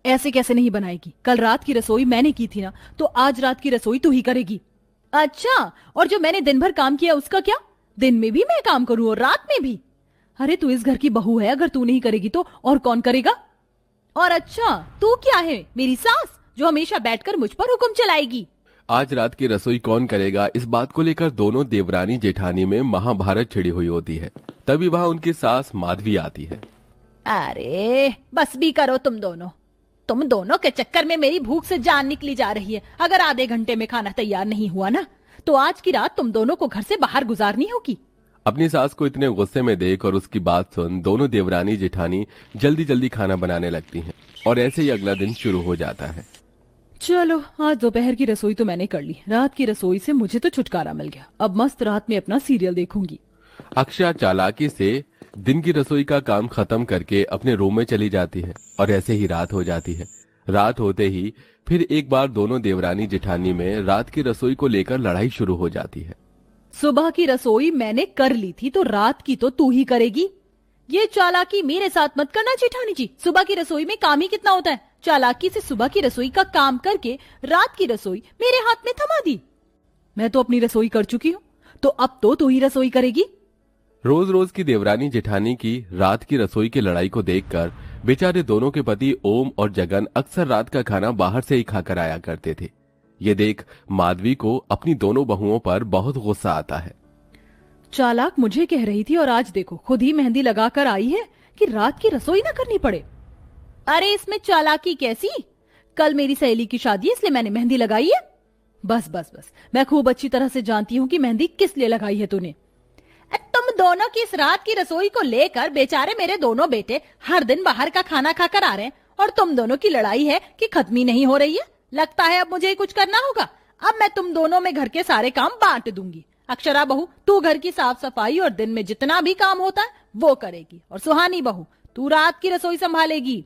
ऐसे कैसे नहीं बनाएगी? कल रात की रसोई मैंने की थी ना, तो आज रात की रसोई तू ही करेगी। अच्छा, और जो मैंने दिन भर काम किया उसका क्या? दिन में भी मैं काम करूं और रात में भी? अरे तू इस घर की बहू है, अगर तू नहीं करेगी तो और कौन करेगा? और अच्छा, तू क्या है, मेरी सास जो हमेशा बैठकर मुझ पर हुक्म चलाएगी? आज रात की रसोई कौन करेगा, इस बात को लेकर दोनों देवरानी जेठानी में महाभारत छिड़ी हुई होती है। तभी वहां उनकी सास माधवी आती है। अरे बस भी करो तुम दोनों के चक्कर में मेरी भूख से जान निकली जा रही है। अगर आधे घंटे में खाना तैयार नहीं हुआ ना, तो आज की रात तुम दोनों को घर से बाहर गुजारनी होगी। अपनी सास को इतने गुस्से में देख और उसकी बात सुन दोनों देवरानी जेठानी जल्दी जल्दी खाना बनाने लगती हैं और ऐसे ही अगला दिन शुरू हो जाता है। चलो, आज दोपहर की रसोई तो मैंने कर ली, रात की रसोई से मुझे तो छुटकारा मिल गया। अब मस्त रात में अपना सीरियल देखूंगी। अक्षरा चालाकी से दिन की रसोई का काम खत्म करके अपने रूम में चली जाती है और ऐसे ही रात हो जाती है। रात होते ही फिर एक बार दोनों देवरानी जेठानी में रात की रसोई को लेकर लड़ाई शुरू हो जाती है। सुबह की रसोई मैंने कर ली थी, तो रात की तो तू ही करेगी। ये चालाकी मेरे साथ मत करना जेठानी जी। सुबह की रसोई में काम ही कितना होता है। चालाकी से सुबह की रसोई का काम करके रात की रसोई मेरे हाथ में थमा दी। मैं तो अपनी रसोई कर चुकी हूँ, तो अब तो तू ही रसोई करेगी। रोज रोज की देवरानी जेठानी की रात की रसोई की लड़ाई को देखकर बेचारे दोनों के पति ओम और जगन अक्सर रात का खाना बाहर से ही खाकर आया करते थे। ये देख माधवी को अपनी दोनों बहुओं पर बहुत गुस्सा आता है। चालाक मुझे कह रही थी और आज देखो खुद ही मेहंदी लगा कर आई है कि रात की रसोई ना करनी पड़े। अरे इसमें चालाकी कैसी? कल मेरी सहेली की शादी है, इसलिए मैंने मेहंदी लगाई है। बस बस बस, मैं खूब अच्छी तरह से जानती हूँ कि मेहंदी किस लिए लगाई है तूने। तुम दोनों की इस रात की रसोई को लेकर बेचारे मेरे दोनों बेटे हर दिन बाहर का खाना खाकर आ रहे हैं, और तुम दोनों की लड़ाई है कि खत्म ही नहीं हो रही है। लगता है अब मुझे ही कुछ करना होगा। अब मैं तुम दोनों में घर के सारे काम बांट दूंगी। अक्षरा बहू, तू घर की साफ सफाई और दिन में जितना भी काम होता है वो करेगी, और सुहानी बहू, तू रात की रसोई संभालेगी।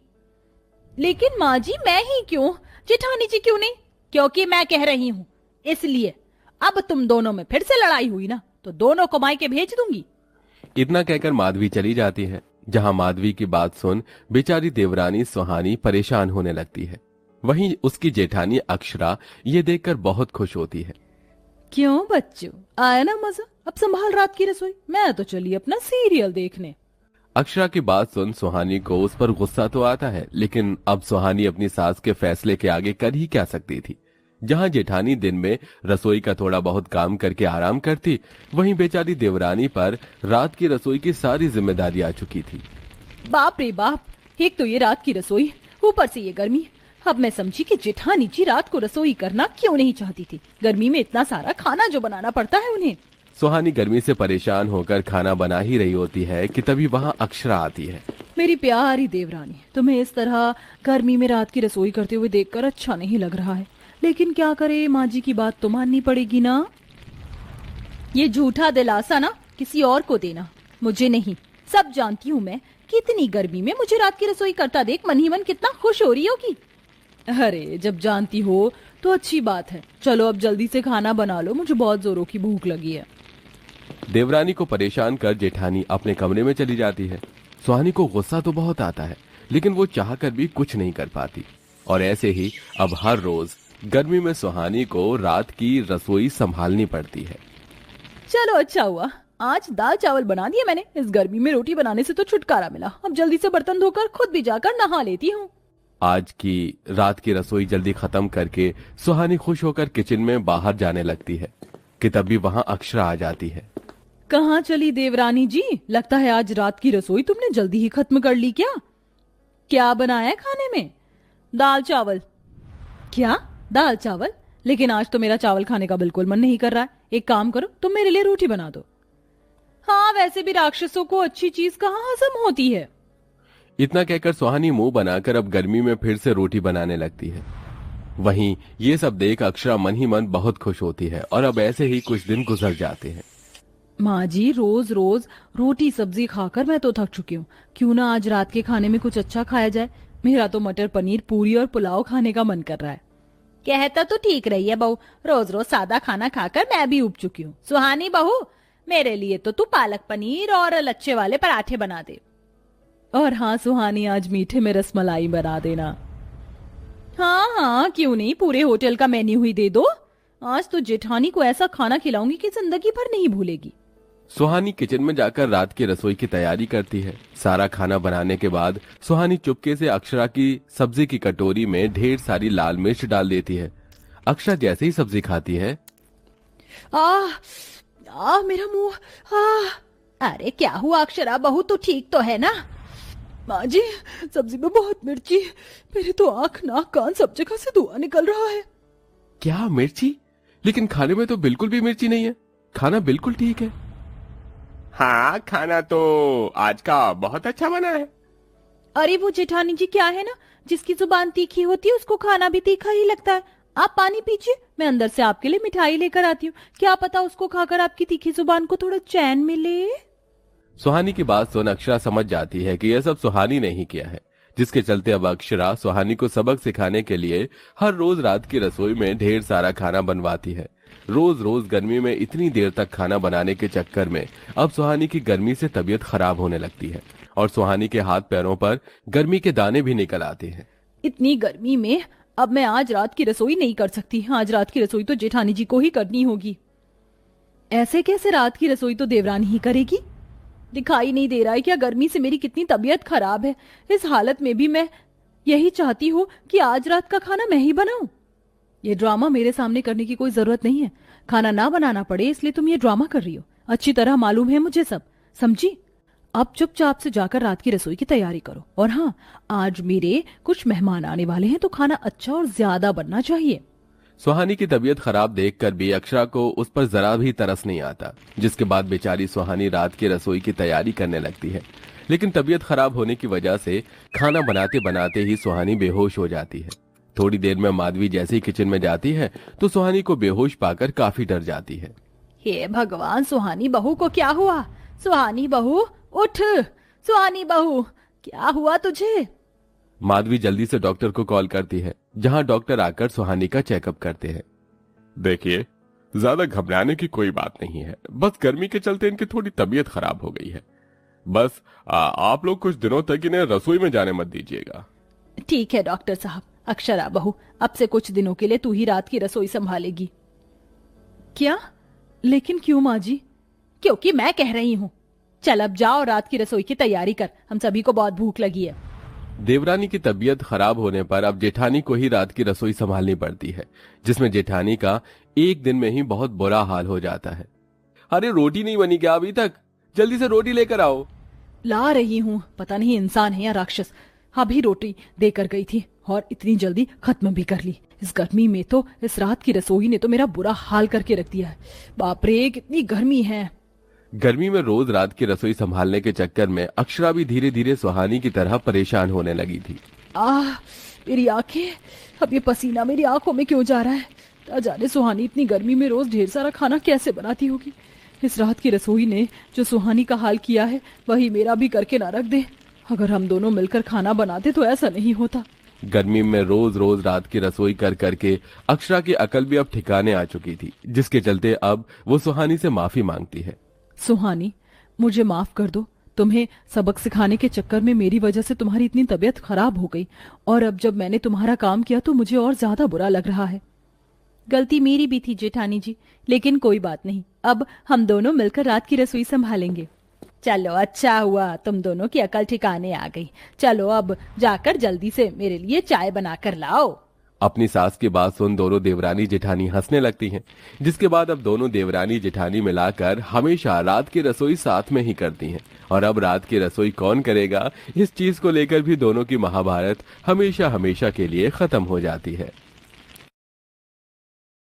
लेकिन माँ जी, मैं ही क्यों? जेठानी जी क्यों नहीं? क्योंकि मैं कह रही हूँ, इसलिए। अब तुम दोनों में फिर से लड़ाई हुई ना, तो दोनों को मायके भेज दूंगी। इतना कहकर माधवी चली जाती है। जहां माधवी की बात सुन बेचारी देवरानी सुहानी परेशान होने लगती है। वहीं उसकी जेठानी अक्षरा ये देखकर बहुत खुश होती है। क्यों बच्चों, आया ना मजा? अब संभाल रात की रसोई, मैं तो चली अपना सीरियल देखने। अक्षरा की बात सुन सुहानी को उस पर गुस्सा तो आता है, लेकिन अब सुहानी अपनी सास के फैसले के आगे कर ही क्या सकती थी। जहां जेठानी दिन में रसोई का थोड़ा बहुत काम करके आराम करती, वहीं बेचारी देवरानी पर रात की रसोई की सारी जिम्मेदारी आ चुकी थी। बाप रे बाप, एक तो ये रात की रसोई, ऊपर से ये गर्मी। अब मैं समझी कि जेठानी जी रात को रसोई करना क्यों नहीं चाहती थी। गर्मी में इतना सारा खाना जो बनाना पड़ता है उन्हें। सुहानी गर्मी से परेशान होकर खाना बना ही रही होती है कि तभी वहां अक्षरा आती है। मेरी प्यारी देवरानी, तुम्हें इस तरह गर्मी में रात की रसोई करते हुए देखकर अच्छा नहीं लग रहा है, लेकिन क्या करे, माँ जी की बात तो माननी पड़ेगी ना। ये झूठा दिलासा ना किसी और को देना, मुझे नहीं। सब जानती हूँ मैं कि इतनी गर्मी में मुझे रात की रसोई करता देख मन ही मन कितना खुश हो रही होगी। अरे जब जानती हो तो अच्छी बात है। चलो अब जल्दी से खाना बना लो, मुझे बहुत जोरों की भूख लगी है। देवरानी को परेशान कर जेठानी अपने कमरे में चली जाती है। सुहानी को गुस्सा तो बहुत आता है, लेकिन वो चाहकर भी कुछ नहीं कर पाती। और ऐसे ही अब हर रोज गर्मी में सुहानी को रात की रसोई संभालनी पड़ती है। चलो अच्छा हुआ, आज दाल चावल बना दिए मैंने। इस गर्मी में रोटी बनाने से तो छुटकारा मिला। अब जल्दी से बर्तन धोकर खुद भी जाकर नहा लेती हूँ। आज की रात की रसोई जल्दी खत्म करके सुहानी खुश होकर किचन में बाहर जाने लगती है कि तभी वहां अक्षरा आ जाती है। कहाँ चली देवरानी जी? लगता है आज रात की रसोई तुमने जल्दी ही खत्म कर ली क्या? क्या बनाया खाने में? दाल चावल। क्या दाल चावल? लेकिन आज तो मेरा चावल खाने का बिल्कुल मन नहीं कर रहा है। एक काम करो, तुम मेरे लिए रोटी बना दो। हाँ, वैसे भी राक्षसों को अच्छी चीज कहाँ हजम होती है। इतना कहकर सुहानी मुंह बनाकर अब गर्मी में फिर से रोटी बनाने लगती है। वहीं ये सब देख अक्षरा मन ही मन बहुत खुश होती है और अब ऐसे ही कुछ दिन गुजर जाते हैं। माँ जी, रोज रोज रोटी सब्जी खाकर मैं तो थक चुकी हूँ। क्यों ना आज रात के खाने में कुछ अच्छा खाया जाए। मेरा तो मटर पनीर पूरी और पुलाव खाने का मन कर रहा है। कहता तो ठीक रही है बहू, रोज रोज सादा खाना खाकर मैं भी उब चुकी हूँ। सुहानी बहू, मेरे लिए तो तू पालक पनीर और लच्छे वाले पराठे बना दे। और हाँ सुहानी, आज मीठे में रसमलाई बना देना। हाँ हाँ, क्यों नहीं, पूरे होटल का मेन्यू ही दे दो। आज तो जेठानी को ऐसा खाना खिलाऊंगी कि जिंदगी भर नहीं भूलेगी। सुहानी किचन में जाकर रात की रसोई की तैयारी करती है। सारा खाना बनाने के बाद सुहानी चुपके से अक्षरा की सब्जी की कटोरी में ढेर सारी लाल मिर्च डाल देती है। अक्षरा जैसे ही सब्जी खाती है, मेरा मुंह। अरे क्या हुआ अक्षरा बहू, तो ठीक तो है ना? माँ जी, सब्जी में बहुत मिर्ची, मेरे तो आंख नाक कान सब जगह से धुआं निकल रहा है। क्या मिर्ची? लेकिन खाने में तो बिल्कुल भी मिर्ची नहीं है, खाना बिल्कुल ठीक है। हाँ, खाना तो आज का बहुत अच्छा बना है। अरे वो जेठानी जी क्या है ना, जिसकी जुबान तीखी होती है उसको खाना भी तीखा ही लगता है। आप पानी पीजिए, मैं अंदर से आपके लिए मिठाई लेकर आती हूँ। क्या पता उसको खाकर आपकी तीखी जुबान को थोड़ा चैन मिले। सुहानी की बात सुन अक्षरा समझ जाती है कि यह सब सुहानी ने ही किया है, जिसके चलते अब अक्षरा सुहानी को सबक सिखाने के लिए हर रोज रात की रसोई में ढेर सारा खाना बनवाती है। रोज रोज गर्मी में इतनी देर तक खाना बनाने के चक्कर में अब सुहानी की गर्मी से तबीयत खराब होने लगती है और सुहानी के हाथ पैरों पर गर्मी के दाने भी निकल आते हैं। इतनी गर्मी में अब मैं आज रात की रसोई नहीं कर सकती। आज रात की रसोई तो जेठानी जी को ही करनी होगी। ऐसे कैसे रात की रसोई तो देवरानी ही करेगी? दिखाई नहीं दे रहा है क्या गर्मी से मेरी कितनी तबीयत खराब है? इस हालत में भी मैं यही चाहती हूँ कि आज रात का खाना मैं ही बनाऊं। ये ड्रामा मेरे सामने करने की कोई जरूरत नहीं है। खाना ना बनाना पड़े इसलिए तुम ये ड्रामा कर रही हो। अच्छी तरह मालूम है मुझे सब, समझी? अब चुपचाप से जाकर रात की रसोई की तैयारी करो। और हाँ, आज मेरे कुछ मेहमान आने वाले हैं तो खाना अच्छा और ज्यादा बनना चाहिए। सुहानी की तबीयत खराब देखकर भी अक्षरा को उस पर जरा भी तरस नहीं आता, जिसके बाद बेचारी सुहानी रात की रसोई की तैयारी करने लगती है। लेकिन तबीयत खराब होने की वजह से खाना बनाते बनाते ही सुहानी बेहोश हो जाती है। थोड़ी देर में माधवी जैसे ही किचन में जाती है तो सुहानी को बेहोश पाकर काफी डर जाती है। हे भगवान, सुहानी बहू को क्या हुआ? सुहानी बहू उठ, सुहानी बहू क्या हुआ तुझे? माधवी जल्दी से डॉक्टर को कॉल करती है, जहां डॉक्टर आकर सुहानी का चेकअप करते हैं। देखिए, ज्यादा घबराने की कोई बात नहीं है, बस गर्मी के चलते इनकी थोड़ी तबीयत खराब हो गई है। बस आप लोग कुछ दिनों तक इन्हें रसोई में जाने मत दीजिएगा। ठीक है डॉक्टर साहब। अक्षरा बहू, अब से कुछ दिनों के लिए तू ही रात की रसोई संभालेगी। क्या? लेकिन क्यों माँ जी? क्योंकि मैं कह रही हूँ। चल अब जाओ, रात की रसोई की तैयारी कर, हम सभी को बहुत भूख लगी है। देवरानी की तबीयत खराब होने पर अब जेठानी को ही रात की रसोई संभालनी पड़ती है, जिसमें जेठानी का एक दिन में ही बहुत बुरा हाल हो जाता है। अरे रोटी नहीं बनी क्या अभी तक? जल्दी से रोटी लेकर आओ। ला रही हूँ। पता नहीं इंसान है या राक्षस, अभी रोटी देकर गई थी और इतनी जल्दी खत्म भी कर ली। इस गर्मी में तो इस रात की रसोई ने तो मेरा बुरा हाल करके रख दिया है। बाप रे, कितनी गर्मी है। गर्मी में रोज रात की रसोई संभालने के चक्कर में अक्षरा भी धीरे धीरे सुहानी की तरह परेशान होने लगी थी। मेरी आंखें, अब ये पसीना मेरी आंखों में क्यों जा रहा है? ना जाने सुहानी इतनी गर्मी में रोज ढेर सारा खाना कैसे बनाती होगी। इस रात की रसोई ने जो सुहानी का हाल किया है वही मेरा भी करके ना रख दे। अगर हम दोनों मिलकर खाना बनाते तो ऐसा नहीं होता। गर्मी में रोज रोज रात की रसोई कर करके अक्षरा की अकल भी अब ठिकाने आ चुकी थी, जिसके चलते अब वो सुहानी से माफी मांगती है। सुहानी, मुझे माफ कर दो। तुम्हें सबक सिखाने के चक्कर में मेरी वजह से तुम्हारी इतनी तबीयत खराब हो गई और अब जब मैंने तुम्हारा काम किया तो मुझे और ज्यादा बुरा लग रहा है। गलती मेरी भी थी जेठानी जी, लेकिन कोई बात नहीं, अब हम दोनों मिलकर रात की रसोई संभालेंगे। चलो अच्छा हुआ, तुम दोनों की अकल ठिकाने आ गई। चलो अब जाकर जल्दी से मेरे लिए चाय बनाकर लाओ। अपनी सास की बात सुन दोनों देवरानी जेठानी हंसने लगती हैं, जिसके बाद अब दोनों देवरानी जेठानी मिलाकर हमेशा रात की रसोई साथ में ही करती हैं। और अब रात की रसोई कौन करेगा, इस चीज को लेकर भी दोनों की महाभारत हमेशा हमेशा के लिए खत्म हो जाती है।